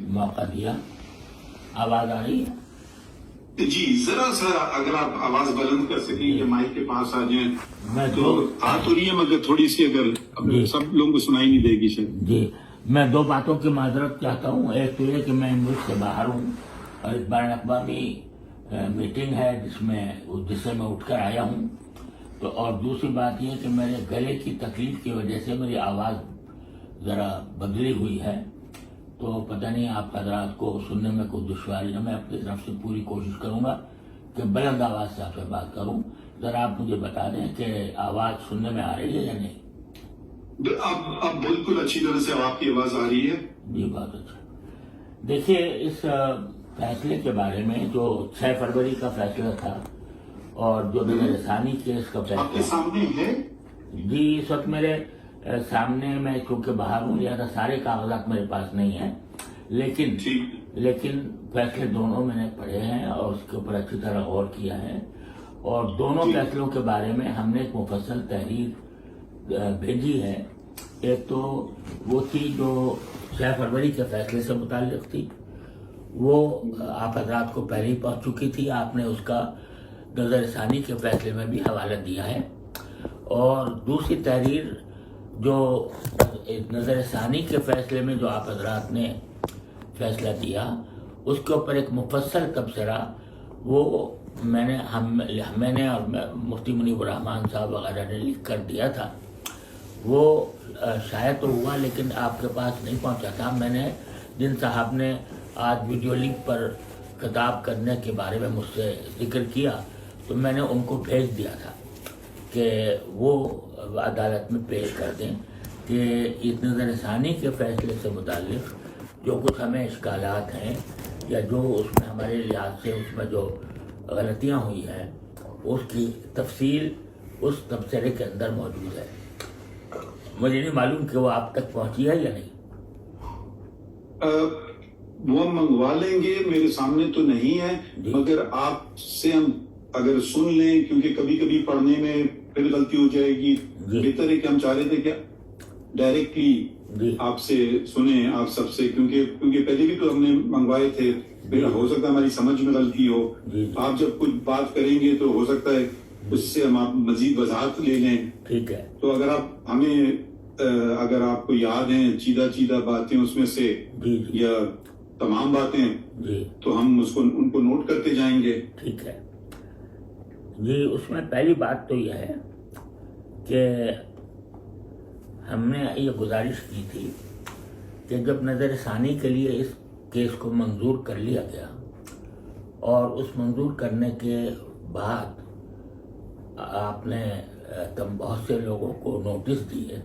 موقع دیا. آواز آ رہی ہے؟ جی ذرا سا اگر آپ آواز بلند کر سکیں یا مائک کے پاس آ جائیں. تو آ تو رہی ہے مگر تھوڑی سی اگر سب لوگوں کو سنائی نہیں دے گی شاید. جی میں دو باتوں کی معذرت چاہتا ہوں. ایک تو یہ کہ میں ملک سے باہر ہوں اور ایک بین الاقوامی میٹنگ ہے جس سے میں اٹھ کر آیا ہوں. تو اور دوسری بات یہ کہ میرے گلے کی تکلیف کی وجہ سے میری آواز ذرا بدلی ہوئی ہے. تو پتہ نہیں آپ حضرات کو سننے میں کوئی دشواری ہے. میں اپنی طرف سے پوری کوشش کروں گا کہ بلند آواز سے آپ سے بات کروں. ذرا آپ مجھے بتا دیں کہ آواز سننے میں آ رہی ہے یا نہیں؟ اب بالکل اچھی طرح سے آپ کی آواز آ رہی ہے. جی بہت اچھا. دیکھیے اس فیصلے کے بارے میں جو 6 فروری کا فیصلہ تھا اور جو نظر ثانی کیس کا آپ کے فیصلہ سامنے ہے. جی اس وقت میرے سامنے میں چونکہ باہر ہوں لہٰذا سارے کاغذات میرے پاس نہیں ہیں لیکن فیصلے دونوں میں نے پڑھے ہیں اور اس کے اوپر اچھی طرح غور کیا ہے. اور دونوں فیصلوں کے بارے میں ہم نے ایک مفصل تحریر بھیجی ہے. ایک تو وہ تھی جو 6 فروری کے فیصلے سے متعلق تھی. وہ آپ حضرات کو پہلے ہی پہنچ چکی تھی. آپ نے اس کا نظر ثانی کے فیصلے میں بھی حوالہ دیا ہے. اور دوسری تحریر جو نظر ثانی کے فیصلے میں جو آپ حضرات نے فیصلہ دیا اس کے اوپر ایک مفصل تبصرہ وہ میں نے اور مفتی منیب الرحمان صاحب وغیرہ نے لکھ کر دیا تھا. وہ شاید تو ہوا لیکن آپ کے پاس نہیں پہنچا تھا. میں نے جن صاحب نے آج ویڈیو لنک پر خطاب کرنے کے بارے میں مجھ سے ذکر کیا تو میں نے ان کو بھیج دیا تھا کہ وہ عدالت میں پیش کر دیں کہ اس نظر ثانی کے فیصلے سے متعلق جو کچھ ہمیں اشکالات ہیں یا جو اس میں ہمارے لحاظ سے اس میں جو غلطیاں ہوئی ہیں اس کی تفصیل اس تبصرے کے اندر موجود ہے. مجھے نہیں معلوم کہ وہ آپ تک پہنچی ہے یا نہیں. وہ منگوا لیں گے. میرے سامنے تو نہیں ہے مگر آپ سے ہم اگر سن لیں کیونکہ کبھی کبھی پڑھنے میں پھر غلطی ہو جائے گی. بہتر ہے کہ ہم چاہ رہے تھے کہ ڈائریکٹلی آپ سے سنیں آپ سب سے کیونکہ پہلے بھی تو ہم نے منگوائے تھے. پھر ہو سکتا ہے ہماری سمجھ میں غلطی ہو. آپ جب کچھ بات کریں گے تو ہو سکتا ہے اس سے ہم آپ مزید وضاحت لے لیں. ٹھیک ہے. تو اگر آپ کو یاد ہیں چیدہ باتیں اس میں سے یا تمام باتیں تو ہم ان کو نوٹ کرتے جائیں گے. ٹھیک ہے جی. اس میں پہلی بات تو یہ ہے کہ ہم نے یہ گزارش کی تھی کہ جب نظر ثانی کے لیے اس کیس کو منظور کر لیا گیا اور اس منظور کرنے کے بعد آپ نے بہت سے لوگوں کو نوٹس دیے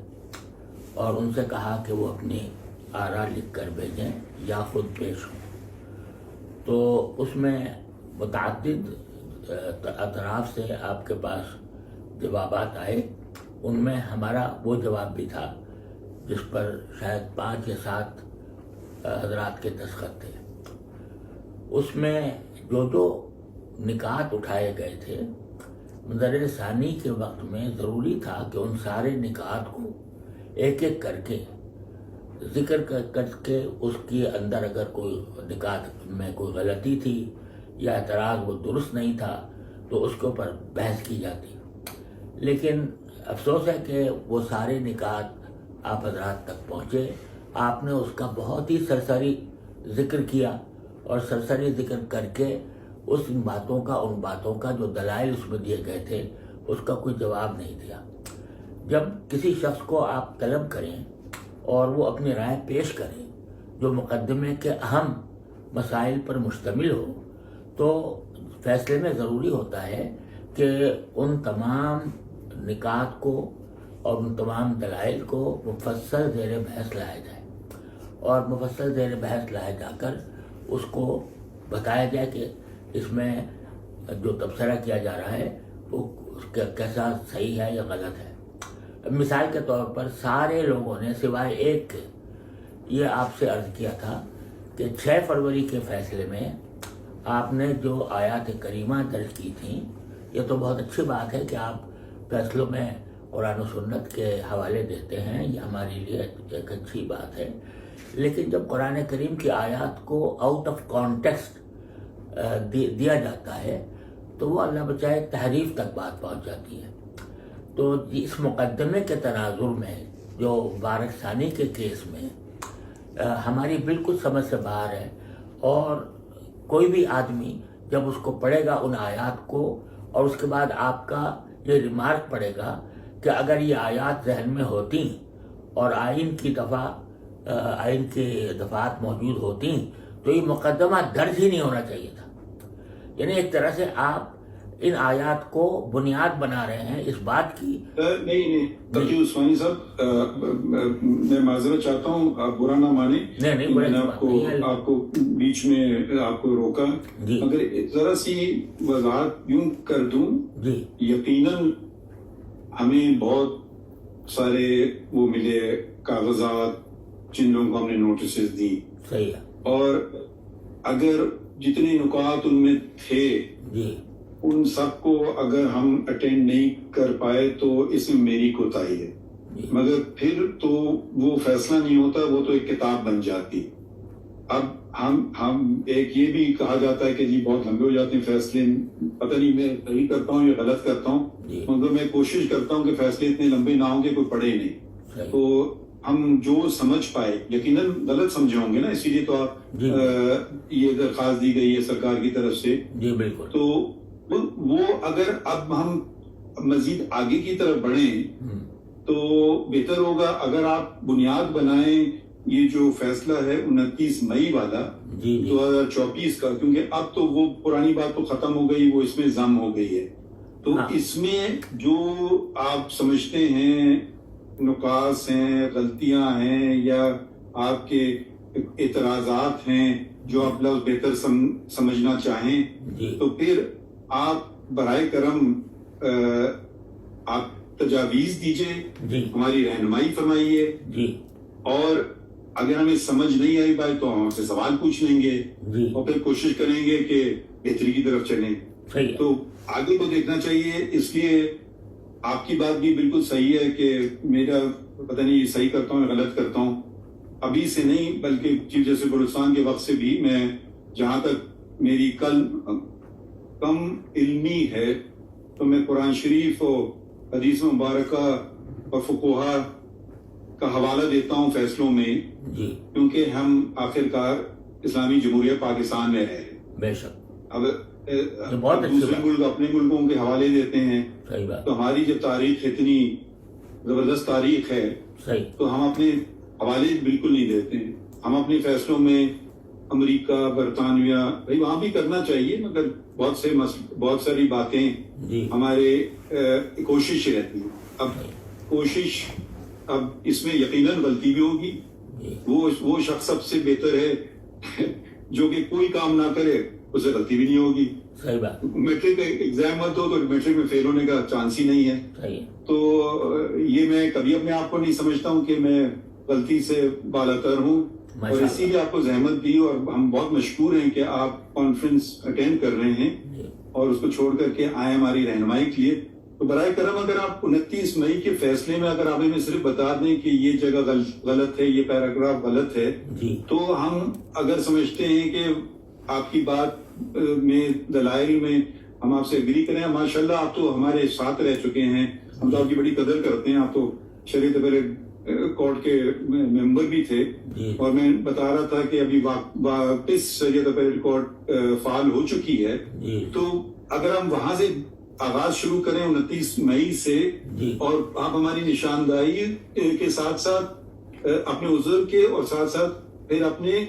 اور ان سے کہا کہ وہ اپنی آراء لکھ کر بھیجیں یا خود پیش ہوں. تو اس میں متعدد اطراف سے آپ کے پاس جوابات آئے. ان میں ہمارا وہ جواب بھی تھا جس پر شاید 5 یا 7 حضرات کے دستخط تھے. اس میں جو نکات اٹھائے گئے تھے نظر ثانی کے وقت میں ضروری تھا کہ ان سارے نکات کو ایک ایک کر کے ذکر کر کے اس کے اندر اگر کوئی نکات میں کوئی غلطی تھی یا اعتراض وہ درست نہیں تھا تو اس کے اوپر بحث کی جاتی. لیکن افسوس ہے کہ وہ سارے نکات آپ حضرات تک پہنچے. آپ نے اس کا بہت ہی سرسری ذکر کیا اور سرسری ذکر کر کے ان باتوں کا جو دلائل اس میں دیے گئے تھے اس کا کوئی جواب نہیں دیا. جب کسی شخص کو آپ طلب کریں اور وہ اپنی رائے پیش کریں جو مقدمے کے اہم مسائل پر مشتمل ہو تو فیصلے میں ضروری ہوتا ہے کہ ان تمام نکات کو اور ان تمام دلائل کو مفصل زیر بحث لایا جائے اور مفصل زیر بحث لایا جا کر اس کو بتایا جائے کہ اس میں جو تبصرہ کیا جا رہا ہے وہ کیسا صحیح ہے یا غلط ہے. مثال کے طور پر سارے لوگوں نے سوائے ایک کے یہ آپ سے عرض کیا تھا کہ 6 فروری کے فیصلے میں آپ نے جو آیات کریمہ درج کی تھیں یہ تو بہت اچھی بات ہے کہ آپ فیصلوں میں قرآن و سنت کے حوالے دیتے ہیں. یہ ہمارے لیے ایک اچھی بات ہے. لیکن جب قرآن کریم کی آیات کو آؤٹ آف کانٹیکسٹ دیا جاتا ہے تو وہ اللہ بچائے تحریف تک بات پہنچ جاتی ہے. تو اس مقدمے کے تناظر میں جو مبارک ثانی کے کیس میں ہماری بالکل سمجھ سے باہر ہے، اور کوئی بھی آدمی جب اس کو پڑھے گا ان آیات کو اور اس کے بعد آپ کا یہ ریمارک پڑے گا کہ اگر یہ آیات ذہن میں ہوتی اور آئین کی دفعات موجود ہوتی تو یہ مقدمہ درج ہی نہیں ہونا چاہیے تھا. یعنی ایک طرح سے آپ ان آیات کو بنیاد بنا رہے ہیں اس بات کی. نہیں تقی عثمانی صاحب، میں معذرت چاہتا ہوں، آپ برا نہ مانیں. نہیں، میں نے آپ کو بیچ میں آپ کو روکا. اگر ذرا سی وضاحت یوں کر دوں، یقیناً ہمیں بہت سارے وہ ملے کاغذات جن لوگوں کو ہم نے نوٹسز دی، صحیح ہے، اور اگر جتنے نکات ان میں تھے ان سب کو اگر ہم اٹینڈ نہیں کر پائے تو اس میں میری کوتاہی ہے. مگر پھر تو وہ فیصلہ نہیں ہوتا، وہ تو ایک کتاب بن جاتی. اب ہم ایک یہ بھی کہا جاتا ہے کہ جی بہت لمبے ہو جاتے ہیں فیصلے. پتہ نہیں میں صحیح کرتا ہوں یا غلط کرتا ہوں، مگر میں کوشش کرتا ہوں کہ فیصلے اتنے لمبے نہ ہوں کہ کوئی پڑھے نہیں. تو ہم جو سمجھ پائے، یقیناً غلط سمجھے ہوں گے نا، اسی لیے تو آپ یہ درخواست دی گئی ہے سرکار کی طرف سے. بالکل. تو وہ اگر اب ہم مزید آگے کی طرف بڑھیں تو بہتر ہوگا اگر آپ بنیاد بنائیں یہ جو فیصلہ ہے 29 مئی والا 2024 کا، کیونکہ اب تو وہ پرانی بات تو ختم ہو گئی، وہ اس میں ضم ہو گئی ہے. تو اس میں جو آپ سمجھتے ہیں نقاص ہیں، غلطیاں ہیں، یا آپ کے اعتراضات ہیں جو آپ لفظ بہتر سمجھنا چاہیں، تو پھر آپ برائے کرم آپ تجاویز دیجئے، ہماری رہنمائی فرمائیے، اور اگر ہمیں سمجھ نہیں آئی بات تو ہم سے سوال پوچھ لیں گے اور پھر کوشش کریں گے کہ بہتری کی طرف چلیں. تو آگے کو دیکھنا چاہیے. اس لیے آپ کی بات بھی بالکل صحیح ہے کہ میرا پتہ نہیں صحیح کرتا ہوں یا غلط کرتا ہوں، ابھی سے نہیں بلکہ چیف جسٹس بلوچستان کے وقت سے بھی میں، جہاں تک میری کم علمی ہے تو میں قرآن شریف اور حدیث مبارکہ اور فقہا کا حوالہ دیتا ہوں فیصلوں میں، کیونکہ ہم آخرکار اسلامی جمہوریہ پاکستان میں رہے. بے شک. اب دوسرے ملک اپنے ملکوں کے حوالے دیتے ہیں، تو ہماری جب تاریخ اتنی زبردست تاریخ ہے تو ہم اپنے حوالے بالکل نہیں دیتے ہیں. ہم اپنے فیصلوں میں امریکہ، برطانیہ، بھائی وہاں بھی کرنا چاہیے، مگر بہت ساری باتیں ہمارے کوشش رہتی ہے. اب اس میں یقیناً غلطی بھی ہوگی. وہ شخص سب سے بہتر ہے جو کہ کوئی کام نہ کرے، اسے غلطی بھی نہیں ہوگی. میٹرک ایگزام مت ہو تو میٹرک میں فیل ہونے کا چانس ہی نہیں ہے. تو یہ میں کبھی اپنے آپ کو نہیں سمجھتا ہوں کہ میں غلطی سے بالاتر ہوں، اور اسی لیے آپ کو زحمت دی، اور ہم بہت مشکور ہیں کہ آپ کانفرنس اٹینڈ کر رہے ہیں اور اس کو چھوڑ کر کے آئے ہماری رہنمائی کے لیے. تو برائے کرم اگر آپ 29 مئی کے فیصلے میں اگر آپ ہمیں صرف بتا دیں کہ یہ جگہ غلط ہے، یہ پیراگراف غلط ہے، تو ہم اگر سمجھتے ہیں کہ آپ کی بات میں دلائل میں ہم آپ سے اگری کریں. ماشاءاللہ آپ تو ہمارے ساتھ رہ چکے ہیں، ہم تو آپ کی بڑی قدر کرتے ہیں. آپ تو شریعت اپیلیٹ کورٹ کے ممبر بھی تھے، اور میں بتا رہا تھا کہ ابھی واپس شریعت اپیلیٹ کورٹ فعال ہو چکی ہے. تو اگر ہم وہاں سے آغاز شروع کریں 29 مئی سے، اور آپ ہماری نشاندہی کے ساتھ ساتھ اپنے عذر کے اور ساتھ ساتھ پھر اپنے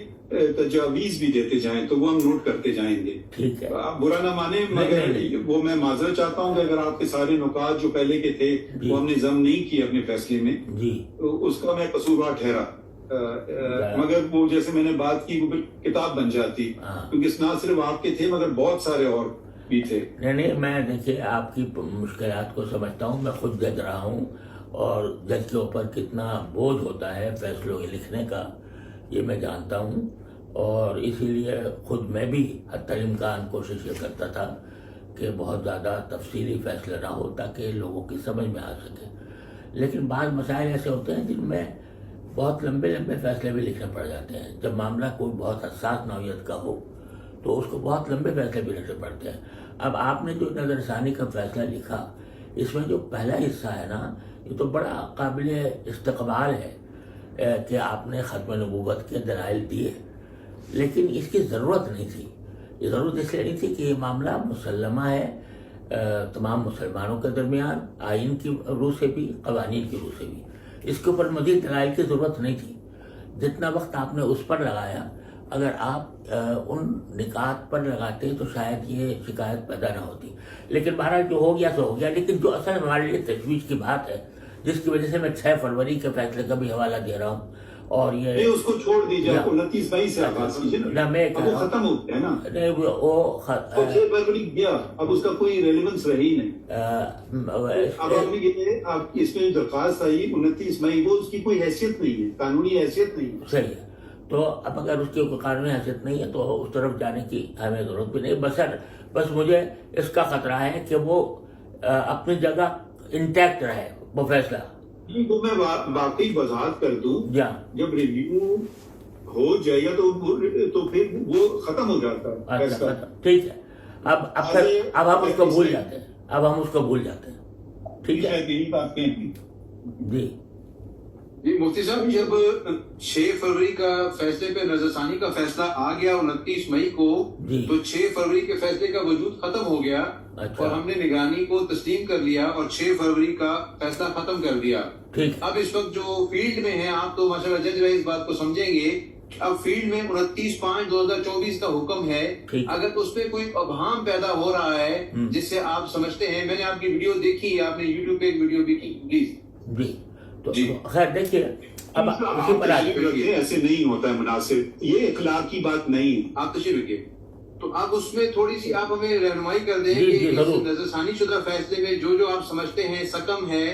تجاویز بھی دیتے جائیں تو وہ ہم نوٹ کرتے جائیں گے. آپ برا نہ مانیں، مگر وہ میں معذرت چاہتا ہوں کہ اگر آپ کے سارے نکات جو پہلے کے تھے وہ ہم نے ضم نہیں کیے اپنے فیصلے میں، تو اس کا میں قصوروار ٹھہرا. مگر وہ جیسے میں نے بات کی وہ کتاب بن جاتی، کیونکہ نہ صرف آپ کے تھے مگر بہت سارے اور بھی تھے. نہیں، میں دیکھیے آپ کی مشکلات کو سمجھتا ہوں. میں خود جج رہا ہوں، اور جج کے اوپر کتنا بوجھ ہوتا ہے فیصلوں کے لکھنے کا یہ میں جانتا ہوں. اور اسی لیے خود میں بھی حتی الامکان کوشش یہ کرتا تھا کہ بہت زیادہ تفصیلی فیصلہ نہ ہو تاکہ لوگوں کی سمجھ میں آ سکے. لیکن بعض مسائل ایسے ہوتے ہیں جن میں بہت لمبے لمبے فیصلے بھی لکھنے پڑ جاتے ہیں. جب معاملہ کوئی بہت حساس نوعیت کا ہو تو اس کو بہت لمبے فیصلے بھی لکھنے پڑتے ہیں. اب آپ نے جو نظر ثانی کا فیصلہ لکھا، اس میں جو پہلا حصہ ہے نا، یہ تو بڑا قابل استقبال ہے کہ آپ نے ختم نبوت کے دلائل دیے، لیکن اس کی ضرورت نہیں تھی. یہ ضرورت اس لیے نہیں تھی کہ یہ معاملہ مسلمہ ہے تمام مسلمانوں کے درمیان، آئین کی روح سے بھی، قوانین کی روح سے بھی. اس کے اوپر مزید دلائل کی ضرورت نہیں تھی. جتنا وقت آپ نے اس پر لگایا، اگر آپ ان نکات پر لگاتے تو شاید یہ شکایت پیدا نہ ہوتی. لیکن بہرحال جو ہو گیا سو ہو گیا. لیکن جو اصل ہمارے لیے تشویش کی بات ہے، جس کی وجہ سے میں 6 فروری کے فیصلے کا بھی حوالہ دے رہا ہوں، اور یہ نہیں اس کو چھوڑ دیجیے، 29 مئی سے آغاز کیجیے نا. میں اب وہ ختم ہو گیا نا، نہیں وہ 6 فروری گیا، اب اس کا کوئی ریلیونس رہی نہیں. اب آپ کی اس میں درخواست آئی 29 مئی، وہ اس کی کوئی حیثیت نہیں ہے، قانونی حیثیت نہیں ہے. صحیح ہے. تو اب اگر اس کی کوئی قانونی حیثیت نہیں ہے تو اس طرف جانے کی ہمیں ضرورت بھی نہیں. بس مجھے اس کا خطرہ ہے کہ وہ اپنی جگہ انٹیکٹ رہے وہ فیصلہ. وہ میں واقعی وضاحت کر دوں، جب ریویو ہو جائے گا تو پھر وہ ختم ہو جاتا ہے. اچھا ٹھیک ہے. اب ہم اس کو بھول جاتے ہیں. ٹھیک ہے یہی بات کہیں. جی مفتی صاحب، جب 6 فروری کا فیصلے پہ نظر ثانی کا فیصلہ آ گیا 29 مئی کو، تو 6 فروری کے فیصلے کا وجود ختم ہو گیا اور ہم نے نگرانی کو تسلیم کر لیا اور 6 فروری کا فیصلہ ختم کر دیا. اب اس وقت جو فیلڈ میں ہیں آپ تو ماشاءاللہ جج بھائی اس بات کو سمجھیں گے. اب فیلڈ میں 29/5/2024 کا حکم ہے. اگر اس پہ کوئی ابہام پیدا ہو رہا ہے جس سے آپ سمجھتے ہیں، میں نے آپ کی ویڈیو دیکھی، آپ نے یوٹیوب پہ ایک ویڈیو بھی کی، پلیز. جی خیر دیکھیے، اب اسی پر ایسے نہیں ہوتا ہے مناسب، یہ اخلاق کی بات نہیں ہے. آپ تشریف رکھیے. تو آپ اس میں تھوڑی سی آپ ہمیں رہنمائی کر دیں کہ اس نظر ثانی شدہ فیصلے میں جو آپ سمجھتے ہیں سکم ہے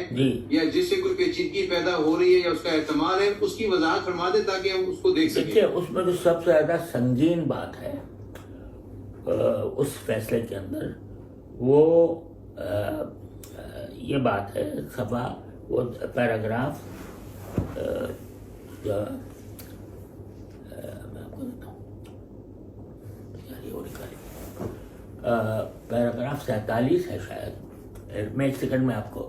یا جس سے کوئی پیچیدگی پیدا ہو رہی ہے یا اس کا احتمال ہے، اس کی وضاحت فرما دیں تاکہ ہم اس کو دیکھ سکیں. دیکھیے، اس میں جو سب سے زیادہ سنگین بات ہے اس فیصلے کے اندر، وہ یہ بات ہے، صفحہ وہ پیراگراف میں آپ کو دیتا ہوں، پیراگراف 47 ہے شاید. میں 1 سیکنڈ میں آپ کو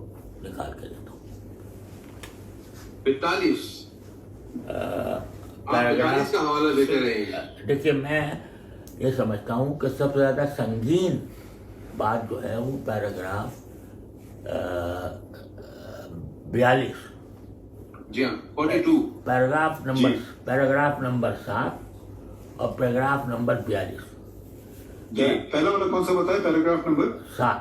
نکال کے دیتا ہوں. 45 کا حوالہ دیتے رہیں گے. دیکھیے، میں یہ سمجھتا ہوں کہ سب سے زیادہ سنگین بات جو ہے وہ پیراگراف 42. جی ہاں 42. پیراگراف نمبر 7 اور پیراگراف نمبر 42. جی پہلا والا کون سا بتایا؟ Paragraph number 7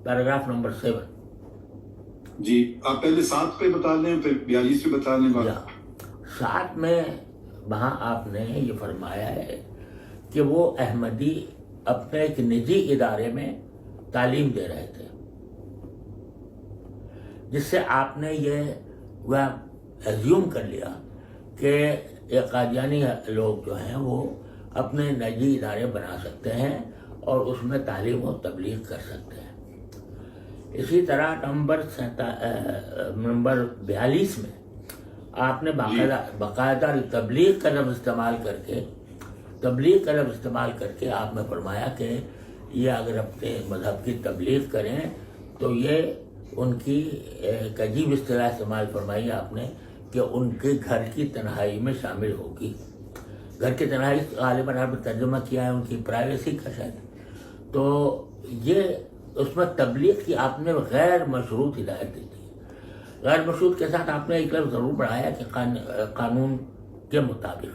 paragraph number 7. جی آپ پہلے 7 پہ بتا لیں پھر 42 پہ بتا لیں. 7 میں وہاں آپ نے یہ فرمایا ہے کہ وہ احمدی اپنے ایک نجی ادارے میں تعلیم دے رہے تھے، جس سے آپ نے یہ ایزیوم کر لیا کہ یہ قادیانی لوگ جو ہیں وہ اپنے نجی ادارے بنا سکتے ہیں اور اس میں تعلیم و تبلیغ کر سکتے ہیں. اسی طرح نمبر 42 میں آپ نے باقاعدہ تبلیغ کا لفظ استعمال کر کے آپ نے فرمایا کہ یہ اگر اپنے مذہب کی تبلیغ کریں تو یہ ان کی ایک عجیب اصطلاح استعمال فرمائی آپ نے کہ ان کے گھر کی تنہائی میں شامل ہوگی. گھر کی تنہائی غالباً آپ نے ترجمہ کیا ہے ان کی پرائیویسی کا شاید. تو یہ اس میں تبلیغ کی آپ نے غیر مشروط ہدایت دی تھی. غیر مشروط کے ساتھ آپ نے ایک لفظ ضرور بڑھایا کہ قانون کے مطابق،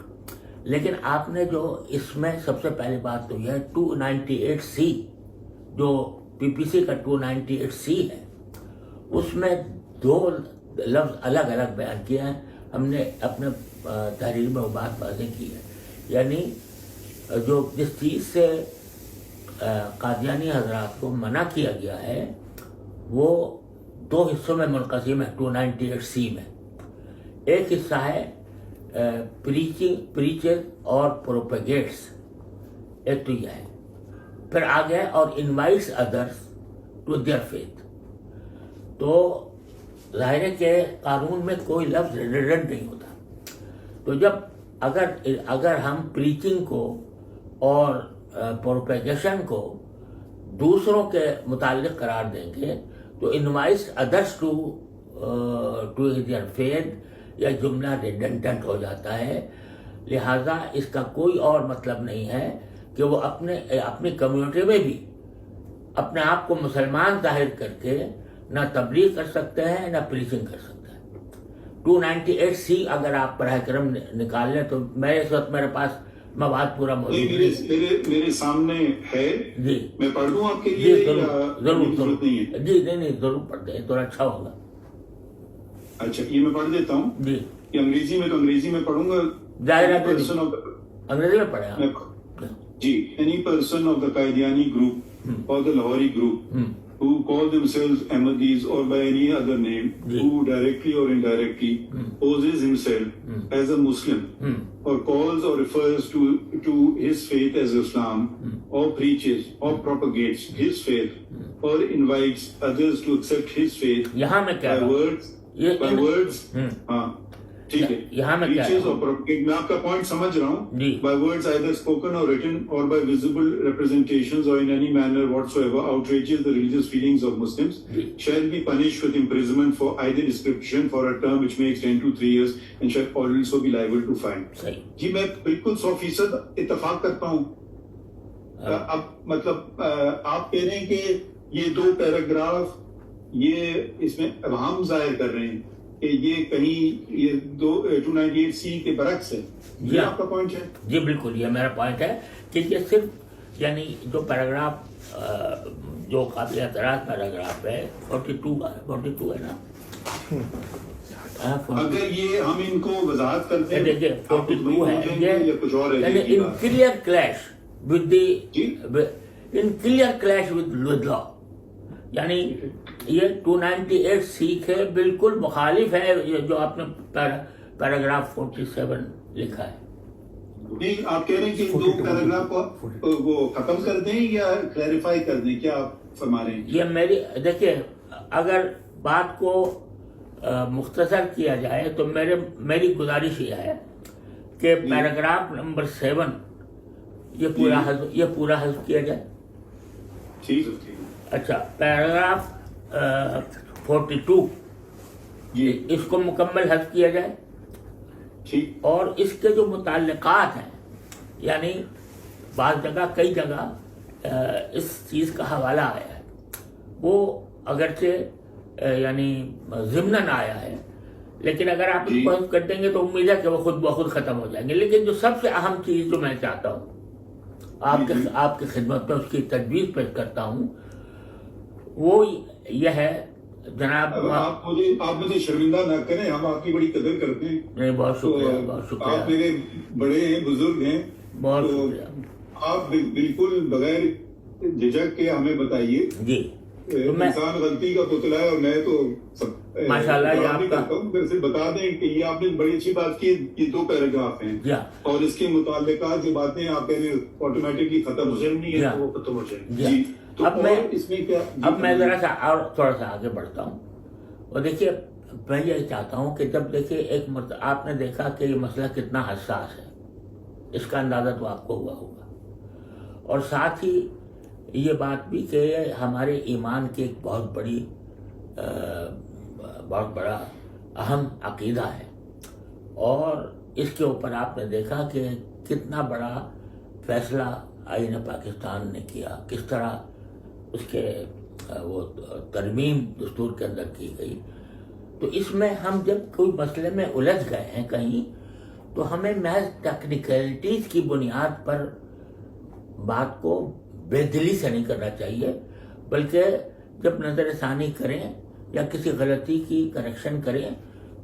لیکن آپ نے جو اس میں سب سے پہلی بات تو یہ 298C جو PPC کا 298C ہے، اس میں 2 لفظ الگ الگ بیان کیا ہے. ہم نے اپنے تحریر میں وہ بات واضح کی ہے، یعنی جو جس چیز سے قادیانی حضرات کو منع کیا گیا ہے وہ 2 حصوں میں منقسم ہے 298C میں. ایک حصہ ہے پریچر اور پروپیگیٹس، ایک تو یہ ہے. پھر آگے اور invites others to their faith. تو ظاہر ہے کہ قانون میں کوئی لفظ ریڈنڈنٹ نہیں ہوتا. تو جب اگر ہم پریچنگ کو اور پروپیگیشن کو دوسروں کے متعلق قرار دیں گے تو invites others to their faith یا جملہ ریڈنڈنٹ ہو جاتا ہے. لہذا اس کا کوئی اور مطلب نہیں ہے کہ وہ اپنی کمیونٹی میں بھی اپنے آپ کو مسلمان ظاہر کر کے نہ تبلیغ کر سکتے ہیں نہ پریچنگ کر سکتے ہیں. 298C اگر آپ براہ کرم نکال لیں تو اس وقت میرے پاس مواد پورا موجود ہے. میرے سامنے ہے. جی میں پڑھ دوں آپ کے جی لیے؟ ضرور جی نہیں ضرور پڑھ دیں تو اچھا ہوگا. اچھا یہ میں پڑھ دیتا ہوں. جی یہ انگریزی میں تو انگریزی میں پڑھوں گا. ظاہر ہے انگریزی میں پڑھیں آپ. جی. Any person of the Qadiani group or the Lahori group who call themselves Ahmadis or by any other name, who directly or indirectly poses himself as a Muslim or calls or refers to his faith as Islam, or preaches or propagates his faith or invites others to accept his faith یہاں میں کیا by words ہاں ٹھیک ہے. یہاں میں preaches or propagates. میں آپ کا پوائنٹ سمجھ رہا ہوں. by words either spoken or written or by visible representations or in any manner whatsoever outrages the religious feelings of Muslims shall be punished with imprisonment for either description for a term which may extend to 3 years and shall also be liable to fine. جی میں بالکل 100% اتفاق کرتا ہوں. اب مطلب آپ کہہ رہے ہیں کہ یہ 2 پیراگراف یہ اس میں ابہام ظاہر کر رہے ہیں کہ یہ کہیں یہ 298C کے برعکس ہے. یہ آپ کا پوائنٹ ہے؟ جی بالکل یہ میرا پوائنٹ ہے کہ یہ صرف یعنی جو پیراگراف جو قابل اعتراض پیراگراف ہے 42 ہے نا. اگر یہ ہم ان کو وضاحت کرتے ہیں دیکھیے 42 ہے یا کچھ اور ہے ان کلیئر کلیش ود لا. یعنی یہ 298C کے بالکل مخالف ہے جو آپ نے پیراگراف 47 لکھا ہے. نہیں آپ کہہ رہے ہیں کہ 2 پیراگراف کو وہ ختم کر دیں یا کلیریفائی کر دیں؟ کیا آپ فرما رہے ہیں؟ یہ دیکھیے اگر بات کو مختصر کیا جائے تو میری گزارش یہ ہے کہ پیراگراف نمبر 7 یہ پورا حذف کیا جائے. ٹھیک ہے. اچھا پیراگراف 42 اس کو مکمل حذف کیا جائے. اور اس کے جو متعلقات ہیں یعنی بعض جگہ کئی جگہ اس چیز کا حوالہ آیا ہے وہ اگرچہ یعنی ضمناً آیا ہے لیکن اگر آپ اس کو حذف کر دیں گے تو امید ہے کہ وہ خود بخود ختم ہو جائیں گے. لیکن جو سب سے اہم چیز جو میں چاہتا ہوں آپ کی خدمت میں اس کی تجویز پیش کرتا ہوں وہ یہ ہے جناب. آپ مجھے شرمندہ نہ کریں. ہم آپ کی بڑی قدر کرتے ہیں. نہیں بہت شکریہ بہت شکریہ. آپ میرے بڑے ہیں بزرگ ہیں. بہت شکریہ. آپ بالکل بغیر جھجک کے ہمیں بتائیے. جی انسان غلطی کا پتلا ہے اور میں تو ماشاءاللہ آپ کا بتا دیں کہ یہ آپ نے بڑی اچھی بات کی. یہ 2 پیراگراف ہیں اور اس کے متعلقات جو باتیں آپ کہہ رہے ہیں آٹومیٹکلی ختم ہو جائیں. وہ ختم ہو جائیں. اب میں ذرا سا اور تھوڑا سا آگے بڑھتا ہوں. اور دیکھیے میں یہ چاہتا ہوں کہ جب دیکھیے آپ نے دیکھا کہ یہ مسئلہ کتنا حساس ہے اس کا اندازہ تو آپ کو ہوا ہوگا اور ساتھ ہی یہ بات بھی کہ ہمارے ایمان کی ایک بہت بڑا اہم عقیدہ ہے اور اس کے اوپر آپ نے دیکھا کہ کتنا بڑا فیصلہ آئین پاکستان نے کیا کس طرح اس کے وہ ترمیم دستور کے اندر کی گئی. تو اس میں ہم جب کوئی مسئلے میں الجھ گئے ہیں کہیں تو ہمیں محض ٹیکنیکلٹیز کی بنیاد پر بات کو بے دلی سے نہیں کرنا چاہیے بلکہ جب نظر ثانی کریں یا کسی غلطی کی کریکشن کریں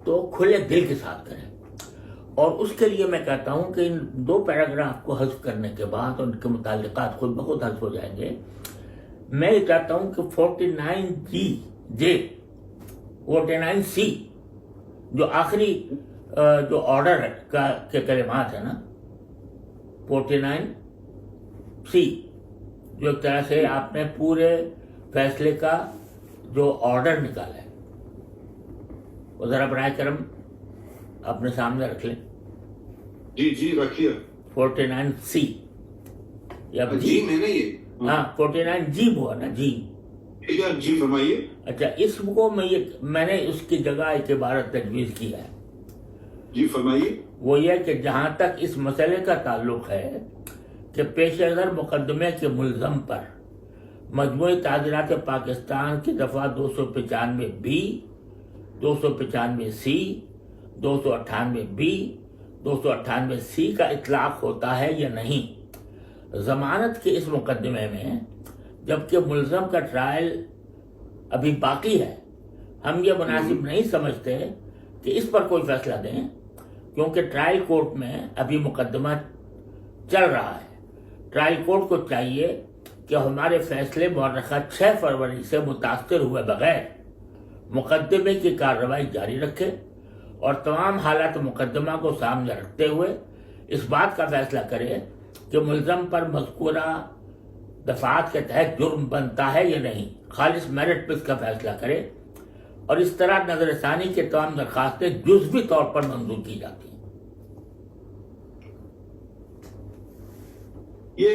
تو کھلے دل کے ساتھ کریں. اور اس کے لیے میں کہتا ہوں کہ ان 2 پیراگراف کو حذف کرنے کے بعد ان کے متعلقات خود بخود حذف ہو جائیں گے. میں یہ چاہتا ہوں کہ 49C جو آخری جو آرڈر کے کلمات ہیں نا 49C جو ایک طرح سے آپ نے پورے فیصلے کا جو آرڈر نکالا ہے وہ ذرا برائے کرم اپنے سامنے رکھ لیں. جی جی رکھیے. 49C یا جی میں نے یہ ہاں 49 جی ہوا نا جی. جی فرمائیے. اچھا اسم کو میں نے اس کی جگہ ایک عبارت تجویز کی ہے. جی فرمائیے. وہ یہ کہ جہاں تک اس مسئلے کا تعلق ہے کہ پیش نظر مقدمے کے ملزم پر مجموعی تعزیرات پاکستان کی دفعہ 295B 295C 298B 298C کا اطلاق ہوتا ہے یا نہیں ضمانت کے اس مقدمے میں، جبکہ ملزم کا ٹرائل ابھی باقی ہے، ہم یہ مناسب نہیں سمجھتے کہ اس پر کوئی فیصلہ دیں، کیونکہ ٹرائل کورٹ میں ابھی مقدمہ چل رہا ہے. ٹرائل کورٹ کو چاہیے کہ ہمارے فیصلے مورخہ 6 فروری سے متاثر ہوئے بغیر مقدمے کی کارروائی جاری رکھے اور تمام حالات مقدمہ کو سامنے رکھتے ہوئے اس بات کا فیصلہ کرے کہ ملزم پر مذکورہ دفعات کے تحت جرم بنتا ہے یا نہیں. خالص میرٹ پہ اس کا فیصلہ کرے اور اس طرح نظر ثانی کے تمام درخواستیں جزوی طور پر منظور کی جاتی ہیں. یہ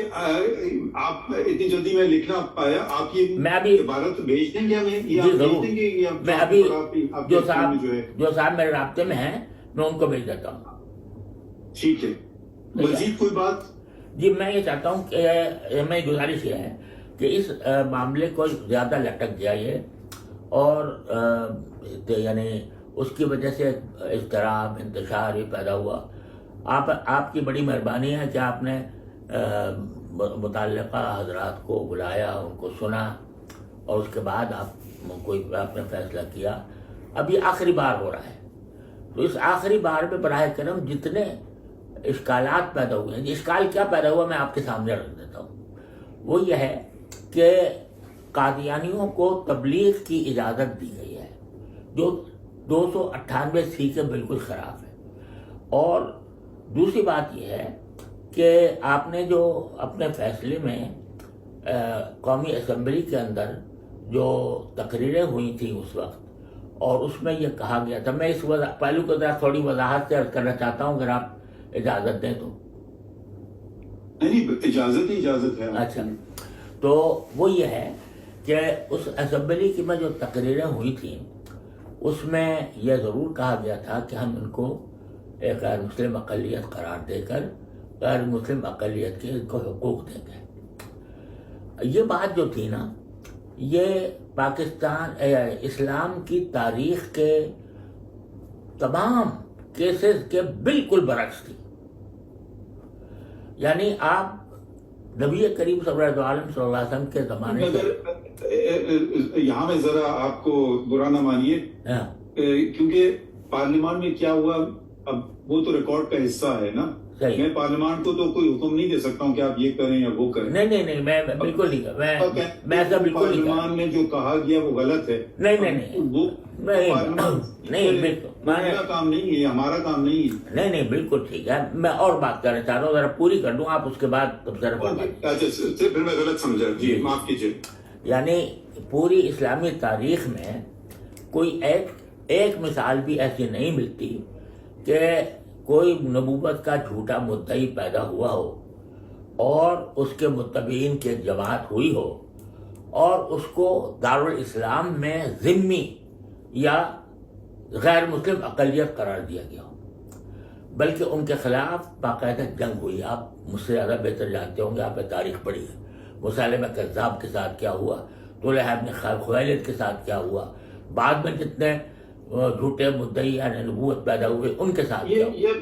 آپ اتنی جلدی میں لکھنا پایا، آپ یہ میں ابھی عبارت بھیج دیں گے ہمیں؟ جی ضرور. میں ابھی جو صاحب میرے رابطے میں ہیں میں ان کو بھیج دیتا ہوں. ٹھیک ہے. مزید کوئی بات؟ جی میں یہ چاہتا ہوں کہ میں گزارش یہ ہے کہ اس معاملے کو زیادہ لٹک جائے اور یعنی اس کی وجہ سے اضطراب انتشار یہ پیدا ہوا. آپ کی بڑی مہربانی ہے کہ آپ نے متعلقہ حضرات کو بلایا، ان کو سنا اور اس کے بعد آپ نے فیصلہ کیا. اب یہ آخری بار ہو رہا ہے، تو اس آخری بار میں براہ کرم جتنے اشکالات پیدا ہوئے ہیں، اشکال کیا پیدا ہوا میں آپ کے سامنے رکھ دیتا ہوں. وہ یہ ہے کہ قادیانیوں کو تبلیغ کی اجازت دی گئی ہے جو 298C کے بالکل خلاف ہے. اور دوسری بات یہ ہے کہ آپ نے جو اپنے فیصلے میں قومی اسمبلی کے اندر جو تقریریں ہوئی تھیں اس وقت، اور اس میں یہ کہا گیا تھا، میں اس پہلو کو ذرا تھوڑی وضاحت سے عرض کرنا چاہتا ہوں اگر آپ اجازت دیں تو. نہیں اجازت ہے. اچھا تو وہ یہ ہے کہ اس اسمبلی کی میں جو تقریریں ہوئی تھیں اس میں یہ ضرور کہا گیا تھا کہ ہم ان کو ایک غیر مسلم اقلیت قرار دے کر غیر مسلم اقلیت کے کو حقوق دیں گے. یہ بات جو تھی نا یہ پاکستان اسلام کی تاریخ کے تمام کیسز کے بالکل برعکس تھی. یعنی آپ نبی کریم صلی اللہ علیہ وسلم کے زمانے سے یہاں میں ذرا آپ کو برا نہ مانیے، کیونکہ پارلیمان میں کیا ہوا اب وہ تو ریکارڈ کا حصہ ہے نا. میں پارلیمان کو تو کوئی حکم نہیں دے سکتا ہوں کہ آپ یہ کریں یا وہ کریں. نہیں میں بالکل نہیں میں ایسا بالکل نہیں. پارلیمان میں جو کہا گیا وہ غلط ہے. نہیں میرا کام نہیں ہے، ہمارا کام نہیں ہے. نہیں بالکل ٹھیک ہے. میں اور بات کرنا چاہ رہا ہوں، ذرا پوری کر دوں آپ اس کے بعد پھر میں غلط سمجھا. جی معاف کیجیے. یعنی پوری اسلامی تاریخ میں کوئی ایک مثال بھی ایسی نہیں ملتی کہ کوئی نبوت کا جھوٹا مدعی پیدا ہوا ہو اور اس کے متبعین کی ایک جماعت ہوئی ہو اور اس کو دارالاسلام میں ذمی یا غیر مسلم اقلیت قرار دیا گیا ہو، بلکہ ان کے خلاف باقاعدہ جنگ ہوئی. آپ مجھ سے زیادہ بہتر جانتے ہوں گے، آپ نے تاریخ پڑھی ہے. مسیلمہ کذاب کے ساتھ کیا ہوا، طلحہ بن خویلد کے ساتھ کیا ہوا، بعد میں جتنے جھوٹے مدعی یعنی نبوت پیدا ہوئے ان کے ساتھ. یہ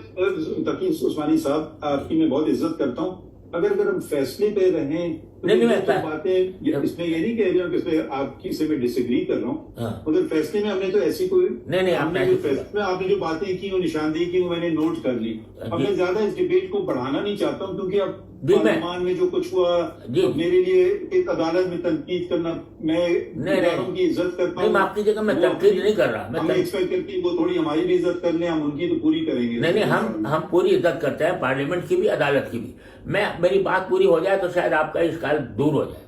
تقی عثمانی صاحب آپ کی میں بہت عزت کرتا ہوں، اگر ہم فیصلے پہ رہیں باتیں اس میں یہ نہیں کہہ رہا ہوں کہ اس میں آپ کی سے میں ڈس ایگری کر رہا ہوں، مگر فیصلے میں ہم نے تو ایسی کوئی آپ نے جو باتیں کی وہ نشاندہی کی وہ میں نے نوٹ کر لی. اب میں زیادہ اس ڈیبیٹ کو بڑھانا نہیں چاہتا ہوں کیونکہ اب پارلیمان میں جو کچھ ہوا میرے لیے ایک عدالت میں تنقید کرنا، میں اداروں کی عزت کرتا ہوں. آپ کی جگہ میں تنقید نہیں کر رہا، ہم ایکسپیکٹ کرتے ہیں وہ تھوڑی ہماری بھی عزت کر لیں، ہم ان کی تو پوری کریں گے. نہیں ہم پوری عزت کرتے ہیں، پارلیمنٹ کی بھی عدالت کی بھی. میری بات پوری ہو جائے تو شاید آپ کا اشکال دور ہو جائے.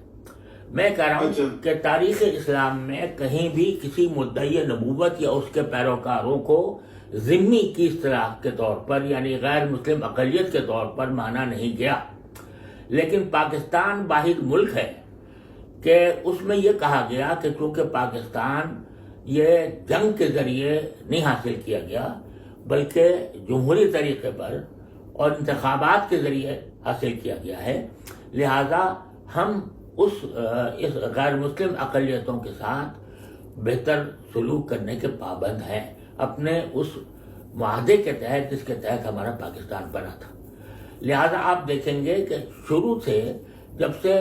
میں کہہ رہا ہوں اچھا۔ کہ تاریخ اسلام میں کہیں بھی کسی مدعی نبوت یا اس کے پیروکاروں کو ذمی کی اصطلاح کے طور پر یعنی غیر مسلم اقلیت کے طور پر مانا نہیں گیا، لیکن پاکستان واحد ملک ہے کہ اس میں یہ کہا گیا کہ چونکہ پاکستان یہ جنگ کے ذریعے نہیں حاصل کیا گیا بلکہ جمہوری طریقے پر اور انتخابات کے ذریعے حاصل کیا گیا ہے، لہذا ہم اس غیر مسلم اقلیتوں کے ساتھ بہتر سلوک کرنے کے پابند ہیں اپنے اس معاہدے کے تحت جس کے تحت ہمارا پاکستان بنا تھا۔ لہذا آپ دیکھیں گے کہ شروع سے جب سے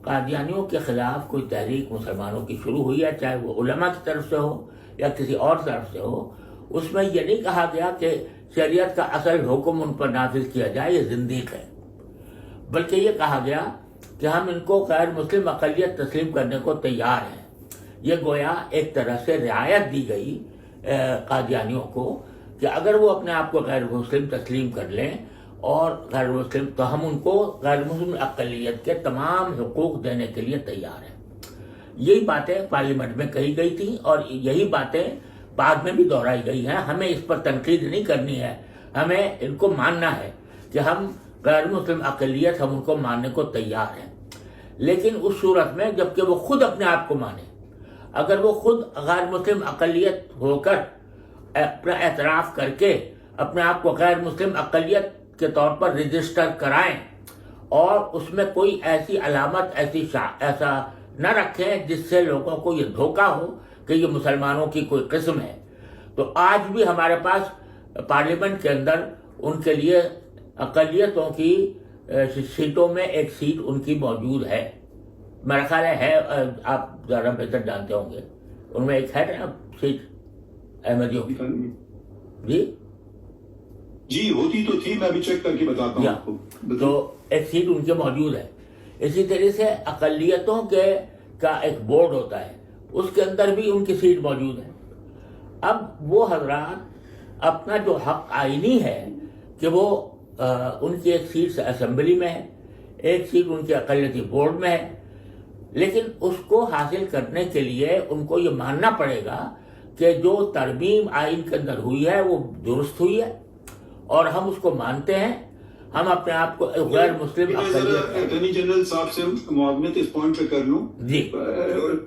قادیانیوں کے خلاف کوئی تحریک مسلمانوں کی شروع ہوئی ہے، چاہے وہ علماء کی طرف سے ہو یا کسی اور طرف سے ہو، اس میں یہ نہیں کہا گیا کہ شریعت کا اصل حکم ان پر نافذ کیا جائے، یہ زندیق ہے، بلکہ یہ کہا گیا کہ ہم ان کو غیر مسلم اقلیت تسلیم کرنے کو تیار ہیں۔ یہ گویا ایک طرح سے رعایت دی گئی قادیانیوں کو کہ اگر وہ اپنے آپ کو غیر مسلم تسلیم کر لیں اور غیر مسلم تو ہم ان کو غیر مسلم اقلیت کے تمام حقوق دینے کے لیے تیار ہیں۔ یہی باتیں پارلیمنٹ میں کہی گئی تھیں اور یہی باتیں بعد میں بھی دہرائی گئی ہیں۔ ہمیں اس پر تنقید نہیں کرنی ہے، ہمیں ان کو ماننا ہے کہ ہم غیر مسلم اقلیت ہم ان کو ماننے کو تیار ہیں، لیکن اس صورت میں جبکہ وہ خود اپنے آپ کو مانیں۔ اگر وہ خود غیر مسلم اقلیت ہو کر اپنا اعتراف کر کے اپنے آپ کو غیر مسلم اقلیت کے طور پر رجسٹر کرائیں اور اس میں کوئی ایسی علامت ایسا نہ رکھیں جس سے لوگوں کو یہ دھوکہ ہو کہ یہ مسلمانوں کی کوئی قسم ہے، تو آج بھی ہمارے پاس پارلیمنٹ کے اندر ان کے لیے اقلیتوں کی سیٹوں میں ایک سیٹ ان کی موجود ہے، میرا خیال ہے آپ زیادہ بہتر جانتے ہوں گے، ان میں ایک ہے نا سیٹ احمدیوں کی۔ جی ہوتی تو تھی، میں بھی چیک کر کے بتاتا ہوں آپ کو۔ تو ایک سیٹ ان کے موجود ہے۔ اسی طرح سے اقلیتوں کا ایک بورڈ ہوتا ہے، اس کے اندر بھی ان کی سیٹ موجود ہے۔ اب وہ حضرات اپنا جو حق آئینی ہے کہ وہ ان کی ایک سیٹ اسمبلی میں ہے، ایک سیٹ ان کے اقلیتی بورڈ میں ہے، لیکن اس کو حاصل کرنے کے لیے ان کو یہ ماننا پڑے گا کہ جو ترمیم آئین کے اندر ہوئی ہے وہ درست ہوئی ہے اور ہم اس کو مانتے ہیں۔ ہم اپنے آپ کو غیر مسلم اٹارنی جنرل صاحب سے معاونت اس پوائنٹ پہ کر لوں جی،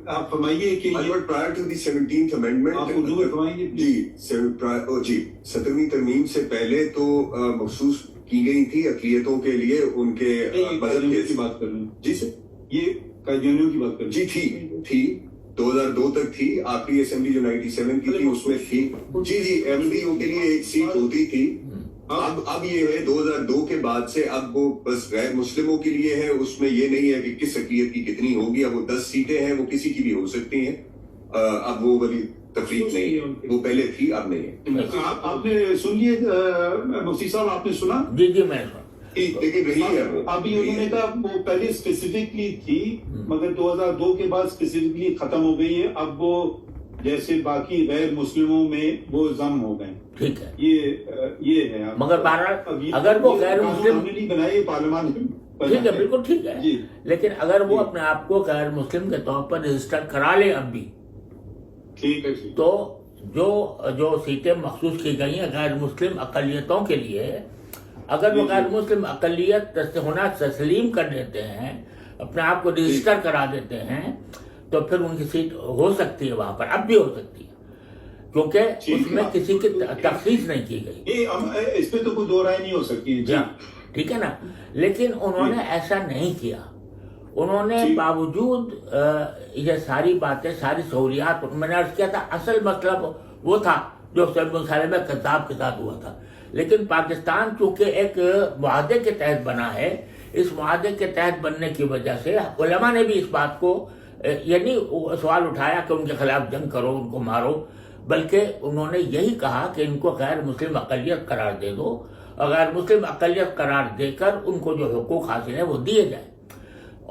آپ فرمائیے کہ prior to the 17th amendment آپ اردو میں فرمائیے جی 17ویں ترمیم سے پہلے تو مخصوص کی گئی تھی اقلیتوں کے لیے ان کے مذہب کی بات کر لوں جی سر، یہ قادیانیوں کی بات کر جی تھی 2002 تک تھی، آخری اسمبلی جو 97 کی تھی اس میں تھی جی ایم ڈی او کے لیے ایک سیٹ ہوتی تھی۔ اب یہ ہے 2002 کے بعد سے اب وہ بس غیر مسلموں کے لیے ہے، اس میں یہ نہیں ہے کہ کس اقلیت کی کتنی ہوگی، اب وہ 10 سیٹیں ہیں، وہ کسی کی بھی ہو سکتی ہیں، اب وہ والی تفریق نہیں ہے، وہ پہلے تھی اب نہیں ہے۔ آپ نے سن لیے مفتی صاحب، آپ نے سنا؟ جی میں نے سنا۔ لیکن رہی ہے وہ ابھی انہوں نے کہا وہ پہلے اسپیسیفکلی تھی مگر 2002 کے بعد اسپیسیفکلی ختم ہو گئی ہے، اب وہ جیسے باقی غیر مسلموں میں وہ ضم ہو گئے۔ ٹھیک ہے، یہ ہے مگر بہرحال اگر وہ غیر مسلم نہیں بنائے پارلیمان ٹھیک ہے، بالکل ٹھیک ہے، لیکن اگر وہ اپنے آپ کو غیر مسلم کے طور پر رجسٹر کرا لے اب بھی، ٹھیک ہے، تو جو سیٹیں مخصوص کی گئی ہیں غیر مسلم اقلیتوں کے لیے، اگر وہ غیر مسلم اقلیت ہونا تسلیم کر دیتے ہیں، اپنے آپ کو رجسٹر کرا دیتے ہیں، تو پھر ان کی سیٹ ہو سکتی ہے وہاں پر، اب بھی ہو سکتی ہے، کیونکہ اس میں کسی کی تخصیص نہیں کی گئی، اس پہ تو کوئی دو رائے نہیں ہو سکتی۔ ٹھیک ہے نا، لیکن انہوں نے ایسا نہیں کیا، انہوں نے باوجود یہ ساری باتیں، ساری سہولیات، میں نے عرض کیا تھا اصل مطلب وہ تھا جو مسئلے میں کذاب کے ساتھ ہوا تھا، لیکن پاکستان چونکہ ایک معاہدے کے تحت بنا ہے، اس معاہدے کے تحت بننے کی وجہ سے علماء نے بھی اس بات کو یعنی سوال اٹھایا کہ ان کے خلاف جنگ کرو، ان کو مارو، بلکہ انہوں نے یہی کہا کہ ان کو غیر مسلم اقلیت قرار دے دو، اور غیر مسلم اقلیت قرار دے کر ان کو جو حقوق حاصل ہیں وہ دیے جائیں،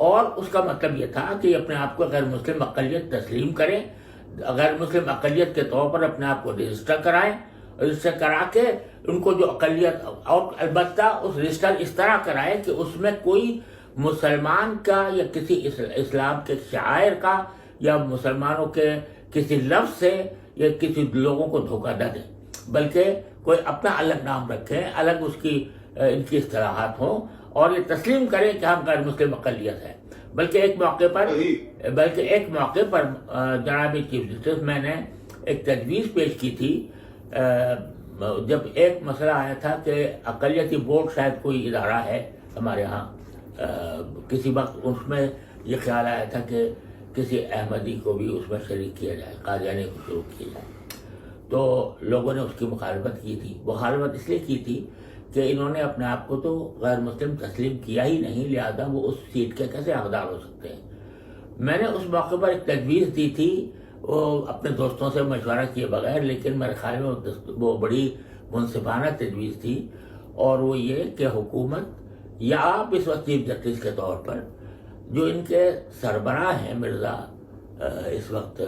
اور اس کا مطلب یہ تھا کہ اپنے آپ کو غیر مسلم اقلیت تسلیم کریں، غیر مسلم اقلیت کے طور پر اپنے آپ کو رجسٹر کرائیں، رجسٹر کرا کے ان کو جو اقلیت، اور البتہ اس رجسٹر اس طرح کرائے کہ اس میں کوئی مسلمان کا یا کسی اسلام کے شاعر کا یا مسلمانوں کے کسی لفظ سے یا کسی لوگوں کو دھوکہ نہ دیں، بلکہ کوئی اپنا الگ نام رکھیں، الگ اس کی ان کی اصطلاحات ہوں، اور یہ تسلیم کریں کہ ہم غیر مسلم اقلیت ہیں۔ بلکہ ایک موقع پر جناب چیف جسٹس، میں نے ایک تجویز پیش کی تھی جب ایک مسئلہ آیا تھا کہ اقلیتی بورڈ شاید کوئی ادارہ ہے ہمارے ہاں، کسی وقت اس میں یہ خیال آیا تھا کہ کسی احمدی کو بھی اس میں شریک کیا جائے، قادیانی کو شروع کیا جائے، تو لوگوں نے اس کی مخالفت کی تھی۔ مخالفت اس لیے کی تھی کہ انہوں نے اپنے آپ کو تو غیر مسلم تسلیم کیا ہی نہیں، لہذا وہ اس سیٹ کے کیسے حقدار ہو سکتے ہیں۔ میں نے اس موقع پر ایک تجویز دی تھی، وہ اپنے دوستوں سے مشورہ کیے بغیر، لیکن میرے خیال میں وہ بڑی منصفانہ تجویز تھی، اور وہ یہ کہ حکومت یا آپ اس وقت چیف جسٹس کے طور پر جو ان کے سربراہ ہیں، مرزا اس وقت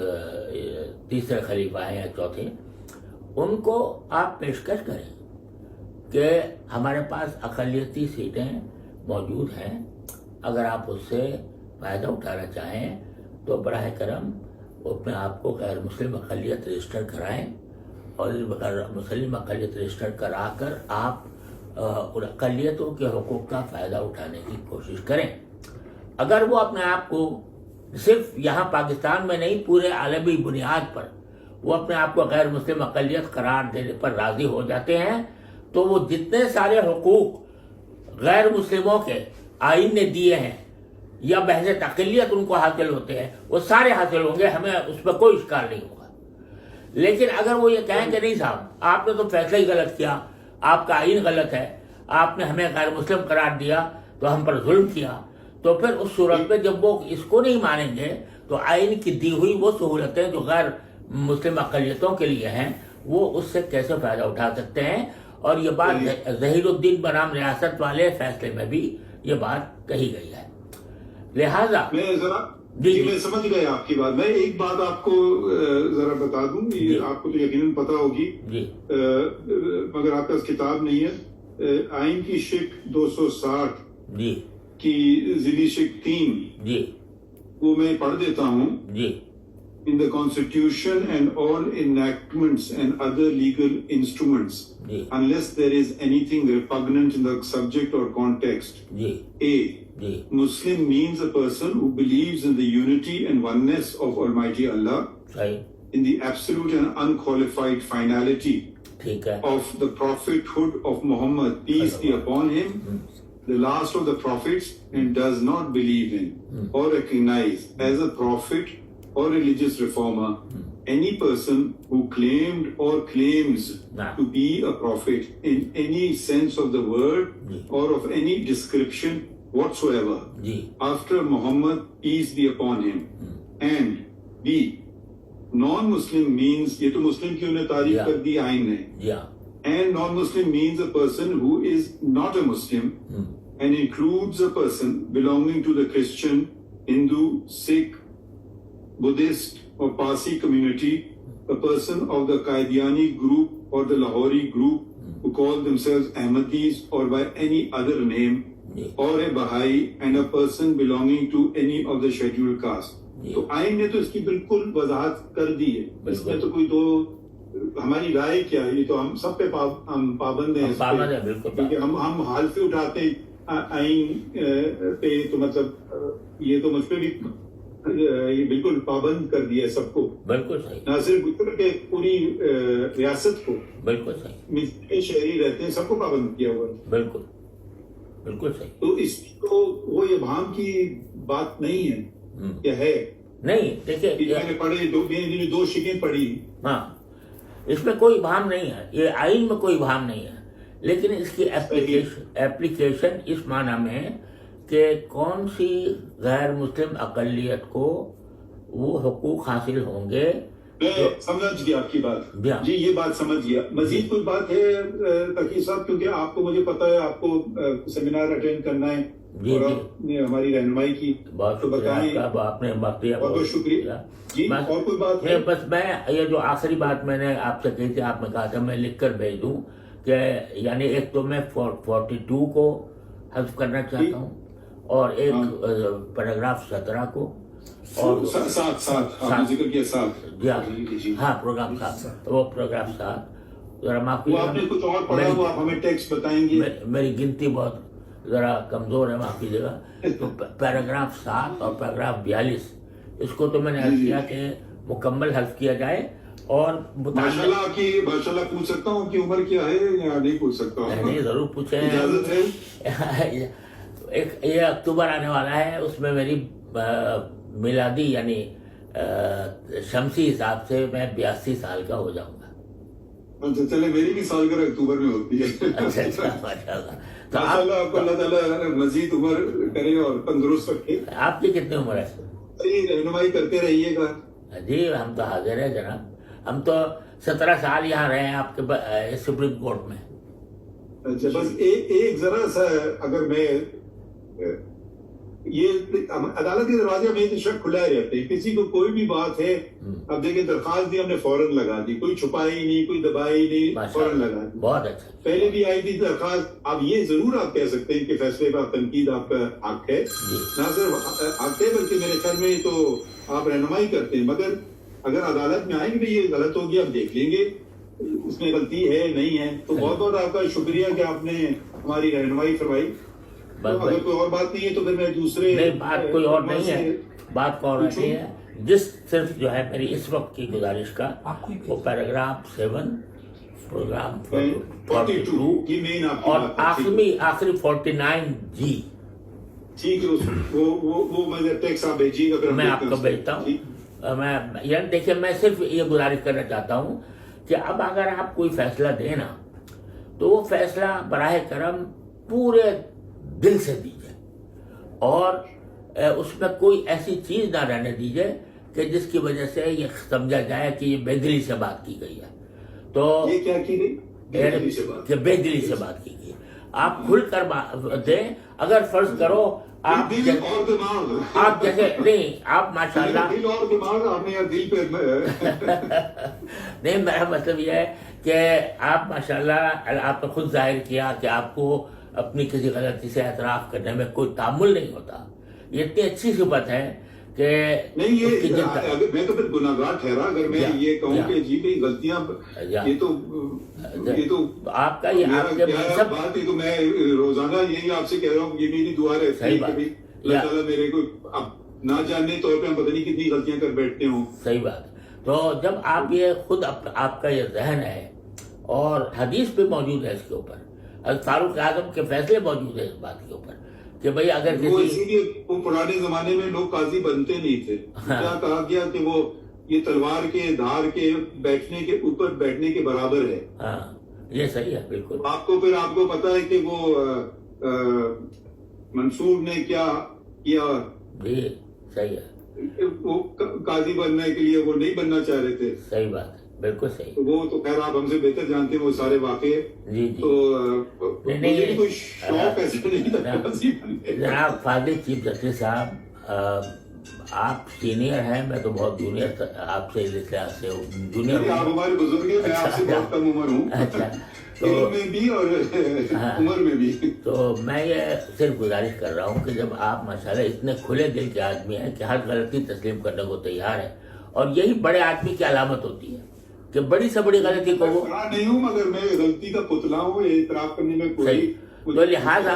تیسرے خلیفہ ہیں یا چوتھے، ان کو آپ پیشکش کریں کہ ہمارے پاس اقلیتی سیٹیں موجود ہیں، اگر آپ اس سے فائدہ اٹھانا چاہیں تو براہ کرم اپنے آپ کو غیر مسلم اقلیت رجسٹر کرائیں، اور غیر مسلم اقلیت رجسٹر کرا کر آپ ان اقلیتوں کے حقوق کا فائدہ اٹھانے کی کوشش کریں۔ اگر وہ اپنے آپ کو صرف یہاں پاکستان میں نہیں، پورے عالمی بنیاد پر وہ اپنے آپ کو غیر مسلم اقلیت قرار دینے پر راضی ہو جاتے ہیں، تو وہ جتنے سارے حقوق غیر مسلموں کے آئین نے دیے ہیں یا بحث اقلیت ان کو حاصل ہوتے ہیں، وہ سارے حاصل ہوں گے، ہمیں اس پر کوئی اشکال نہیں ہوگا۔ لیکن اگر وہ یہ کہیں کہ نہیں صاحب، آپ نے تو فیصلہ ہی غلط کیا، آپ کا آئین غلط ہے، آپ نے ہمیں غیر مسلم قرار دیا تو ہم پر ظلم کیا، تو پھر اس صورت میں جب وہ اس کو نہیں مانیں گے تو آئین کی دی ہوئی وہ سہولتیں جو غیر مسلم اقلیتوں کے لیے ہیں، وہ اس سے کیسے فائدہ اٹھا سکتے ہیں؟ اور یہ بات ظہیر الدین بنام ریاست والے فیصلے میں بھی یہ بات کہی گئی ہے۔ لہذا میں سمجھ گیا آپ کی بات۔ میں ایک بات آپ کو ذرا بتا دوں، یہ آپ کو تو یقیناً پتا ہوگی، مگر آپ کے پاس کتاب نہیں ہے، آئین کی شق 260 کی ذیلی شق 3، وہ میں پڑھ دیتا ہوں۔ In the Constitution and all enactments and other legal instruments, unless there is anything repugnant in the subject or context. A. Muslim means a person who believes in the unity and oneness of Almighty Allah, in the absolute and unqualified finality of the prophethood of Muhammad, peace be upon him, the last of the prophets, and does not believe in or recognize as a prophet or religious reformer any person who claimed or claims to be a prophet in any sense of the word or of any description whatsoever after Muhammad, peace be upon him. And B. Non-Muslim means, یہ تو مسلم کی انہیں تعریف کر دی آئین نے، and non-Muslim means a person who is not a Muslim and includes a person belonging to the Christian, Hindu, Sikh, Buddhist or Parsi community, a person of the Qadiani group or the Lahori group who call themselves Ahmadis or by any other name, or a Baha'i, and a person belonging to any of the scheduled caste. تو آئین نے تو اس کی بالکل وضاحت کر دی ہے، اس میں تو کوئی دو ہماری رائے کیا ہے، یہ تو ہم سب پہ ہم پابند ہیں، کیونکہ ہم حالفی اٹھاتے ہیں آئین پہ، تو مطلب یہ تو مجھ پہ بھی یہ بالکل پابند کر دیا ہے سب کو، بالکل صحیح، نہ صرف کہ پوری ریاست کو، بالکل صحیح، شہری رہتے ہیں سب کو پابند کیا ہوا ہے، بالکل بالکل صحیح۔ تو اس کو وہ ابہام کی بات نہیں ہے، کیا ہے نہیں؟ دیکھیے میں نے پڑھے دو شکیں پڑھی، ہاں اس میں کوئی ابہام نہیں ہے، یہ آئین میں کوئی ابہام نہیں ہے، لیکن اس کی ایپلیکیشن اس معنی میں ہے کہ کون سی غیر مسلم اقلیت کو وہ حقوق حاصل ہوں گے۔ میں سمجھ گیا آپ کی بات، جی یہ بات سمجھ گیا۔ مزید کوئی بات ہے تقی صاحب؟ کیونکہ آپ کو مجھے پتا ہے آپ کو سیمینار اٹینڈ کرنا ہے اور ہماری رہنمائی کی، تو بتائیں۔ آپ نے بہت بہت شکریہ جی۔ اور کوئی بات ہے؟ بس میں یہ جو آخری بات میں نے آپ سے کہی تھی، آپ نے کہا تھا میں لکھ کر بھیج دوں کہ یعنی ایک تو میں 42 کو حذف کرنا چاہتا ہوں، اور ایک پیراگراف 17 کو اور ساتھ آپ نے ذکر کیا ساتھ ہاں پروگرام 7 وہ پروگرام 7 ذرا معاف وہ آپ نے کچھ اور پڑھا وہ آپ ہمیں ٹیکسٹ بتائیں گے. میری گنتی بہت ذرا کمزور ہے معاف کیجیے گا. تو پیراگراف 7 اور پیراگراف 42 اس کو تو میں نے عرض کیا کہ مکمل حذف کیا جائے. اور ماشاءاللہ پوچھ سکتا ہوں کہ عمر کیا ہے یا نہیں پوچھ سکتا ہوں؟ نہیں ضرور پوچھیں. اجازت ہے. یہ اکتوبر آنے والا ہے, اس میں میری میلادی یعنی شمسی حساب سے میں 82 سال کا ہو جاؤں گا. اچھا چلے, میری بھی سالگرہ اکتوبر میں ہوتی ہے. اچھا ماشاءاللہ. تو آپ کو اللہ تعالیٰ مزید عمر کرے اور تندرست رکھے. آپ کی کتنی عمر ہے؟ رہنمائی کرتے رہیے گا. جی ہم تو حاضر ہیں جناب. ہم تو 17 سال یہاں رہے ہیں آپ کے سپریم کورٹ میں. اچھا بس ایک ذرا سا اگر میں یہ عدالت کے دروازے ہمیشہ کھلا ہی رہتے ہیں, کسی کو کوئی بھی بات ہے, اب دیکھیں درخواست دی ہم نے فوراً لگا دی, کوئی چھپائی نہیں کوئی دبائی نہیں, فوراً لگا دی. بہت اچھا. پہلے بھی آئی تھی درخواست. اب یہ ضرور آپ کہہ سکتے ہیں کہ فیصلے پر تنقید آپ کا حق ہے, نہ صرف حق ہے بلکہ میرے خیال میں تو آپ رہنمائی کرتے ہیں. مگر اگر عدالت میں آئیں گے یہ غلط ہو گیا اب دیکھ لیں گے اس میں غلطی ہے نہیں ہے, تو بہت بہت آپ کا شکریہ کہ آپ نے ہماری رہنمائی فرمائی. اگر کوئی اور بات نہیں ہے تو پھر میں دوسرے نہیں, بات کوئی اور نہیں ہے, بات کو اور نہیں ہے. جس صرف جو ہے میری اس وقت کی گزارش کا وہ پیراگراف 7 پروگرام 42 اور آخری 49 جی. ٹھیک ہے, وہ میں ٹیکس آپ بھیجیے گا, میں آپ کو بھیجتا ہوں. میں یعنی دیکھیے میں صرف یہ گزارش کرنا چاہتا ہوں کہ اب اگر آپ کوئی فیصلہ دیں نا تو وہ فیصلہ براہ کرم پورے دل سے دیجیے, اور اس میں کوئی ایسی چیز نہ رہنے دیجیے کہ جس کی وجہ سے یہ سمجھا جائے کہ یہ بے دلی سے بات کی گئی ہے. تو یہ کیا کی گئی کہ بے دلی سے بات کی گئی. آپ کھل کر دیں. اگر فرض کرو آپ جیسے نہیں, آپ ماشاءاللہ نہیں, میرا مطلب یہ ہے کہ آپ ماشاءاللہ آپ نے خود ظاہر کیا کہ آپ کو اپنی کسی غلطی سے اعتراف کرنے میں کوئی تعامل نہیں ہوتا. یہ اتنی اچھی صفت ہے کہ نہیں, میں تو پھر گناہگار ٹھہرا اگر میں یہ کہوں کہ جی بھائی غلطیاں, یہ تو آپ کا یہ آپ کے سب بات ہے. تو میں روزانہ یہی آپ سے کہہ رہا ہوں, یہ میری دعا رہتی ہے کہ اللہ تعالیٰ میرے کو اب نہ جاننے طور پہ ہم پتہ نہیں کتنی غلطیاں کر بیٹھتے ہوں. صحیح بات. تو جب آپ یہ خود آپ کا یہ ذہن ہے اور حدیث بھی موجود ہے اس کے اوپر, فاروق اعظم کے فیصلے موجود ہیں اس بات کے اوپر کہ بھئی اگر وہ اسی لیے وہ پرانے زمانے میں لوگ قاضی بنتے نہیں تھے. کیا کہا گیا کہ وہ یہ تلوار کے دھار کے بیٹھنے کے اوپر بیٹھنے کے برابر ہے. ہاں یہ صحیح ہے بالکل. آپ کو پتا ہے کہ وہ منصور نے کیا کیا. جی صحیح ہے. وہ قاضی بننے کے لیے وہ نہیں بننا چاہ رہے تھے. صحیح بات ہے بالکل صحیح. وہ تو خیر آپ ہم سے بہتر جانتے ہیں وہ سارے واقعے. جی تو کوئی شوق ایسا نہیں تھا. جناب فاضل چیف جسٹس صاحب, آپ سینئر ہیں, میں تو بہت جونیئر آپ سے لحاظ سے جونیئر ہوں. آپ ہمارے بزرگ ہیں, میں آپ سے بہت کم عمر ہوں. اچھا علم میں بھی اور عمر میں بھی. تو میں یہ صرف گزارش کر رہا ہوں کہ جب آپ ماشاءاللہ اتنے کھلے دل کے آدمی ہیں کہ ہر غلطی تسلیم کرنے کو تیار ہے, اور یہی بڑے آدمی کی علامت ہوتی ہے کہ بڑی سے بڑی غلطی کو وہ نہیں ہوں, مگر میں غلطی کا پتلا ہوں, اعتراف کرنے میں کوئی. تو لہٰذا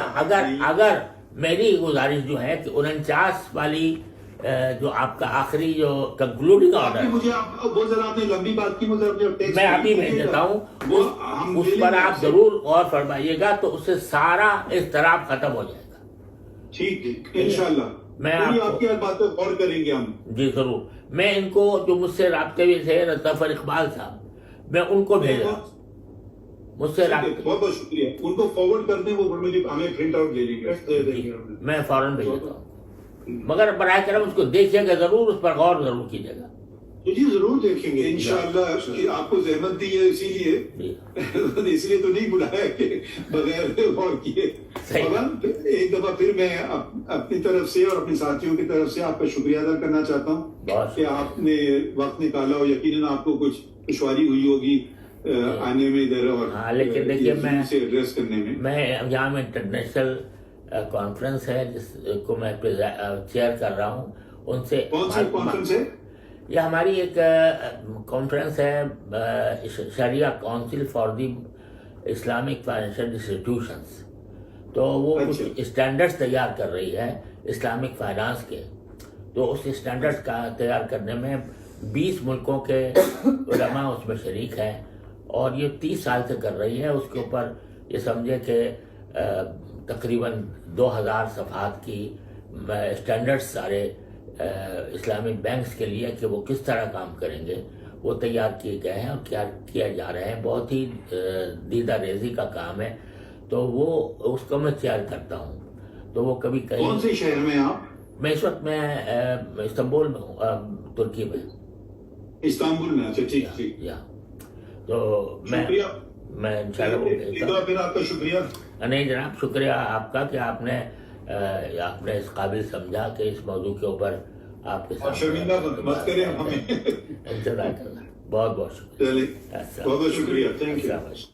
اگر میری گزارش جو ہے کہ 49 والی جو آپ کا آخری جو کنکلوڈنگ آرڈر, مجھے وہ ذرا آپ نے لمبی بات کی, میں ابھی بھیج دیتا ہوں, اس پر آپ ضرور غور فرمائیے گا تو اس سے سارا اضطراب ختم ہو جائے گا. ٹھیک ہے انشاءاللہ, میں آپ کی باتیں غور کریں گے ہم. جی ضرور. میں ان کو جو مجھ سے رابطے بھی تھے ظفر اقبال صاحب, میں ان کو بھیج رہا ہوں. مجھ سے بہت بہت شکریہ. ان کو فارورڈ کر دیں, وہ مجھے ہمیں پرنٹ آؤٹ دے دیں گے. میں فوراً بھیج دیتا ہوں, مگر براہ کرم اس کو دیکھیے گا ضرور, اس پر غور ضرور کیجیے گا. جی ضرور دیکھیں گے انشاءاللہ. آپ کو زحمت دی ہے اسی لیے تو نہیں بلایا کہ بغیر غور کیے. ایک دفعہ پھر میں اپنی طرف سے اور اپنے ساتھیوں کی طرف سے آپ کا شکریہ ادا کرنا چاہتا ہوں کہ آپ نے وقت نکالا ہو. یقیناً آپ کو کچھ دشواری ہوئی ہوگی آنے میں ادھر, اور لیکن دیکھیے ایڈریس کرنے میں یہاں میں انٹرنیشنل کانفرنس ہے جس کو میں چیئر کر رہا ہوں، ان سے کون سی کانفرنس ہے؟ یہ ہماری ایک کانفرنس ہے Shariah council for the Islamic financial institutions, تو وہ کچھ اسٹینڈرڈز تیار کر رہی ہے اسلامک فائنانس کے، تو اس اسٹینڈرڈز کا تیار کرنے میں 20 ملکوں کے علماء اس میں شریک ہیں، اور یہ 30 سال سے کر رہی ہے۔ اس کے اوپر یہ سمجھے کہ تقریباً 2000 صفحات کی اسٹینڈرڈز سارے اسلامک بینکس کے لیے کہ وہ کس طرح کام کریں گے وہ تیار کیے گئے ہیں اور کیا کیا جا رہے ہیں۔ بہت ہی دیدہ ریزی کا کام ہے، تو وہ اس کو میں چیئر کرتا ہوں۔ تو وہ کبھی کہیں کون سے شہر میں آپ؟ میں اس وقت میں استنبول میں ہوں، ترکی میں۔ استنبول میں؟ اچھا، ٹھیک ٹھیک، یا تو شکریہ۔ میں انشاءاللہ وہ ایک بار پھر آپ کا شکریہ۔ نہیں جناب، شکریہ آپ کا کہ آپ نے اس قابل سمجھا کہ اس موضوع کے اوپر آپ کے اور شرمندہ مت کریں ہمیں۔ انتظار کرنا، بہت بہت شکریہ۔ چلیے، بہت بہت شکریہ، تھینک یو۔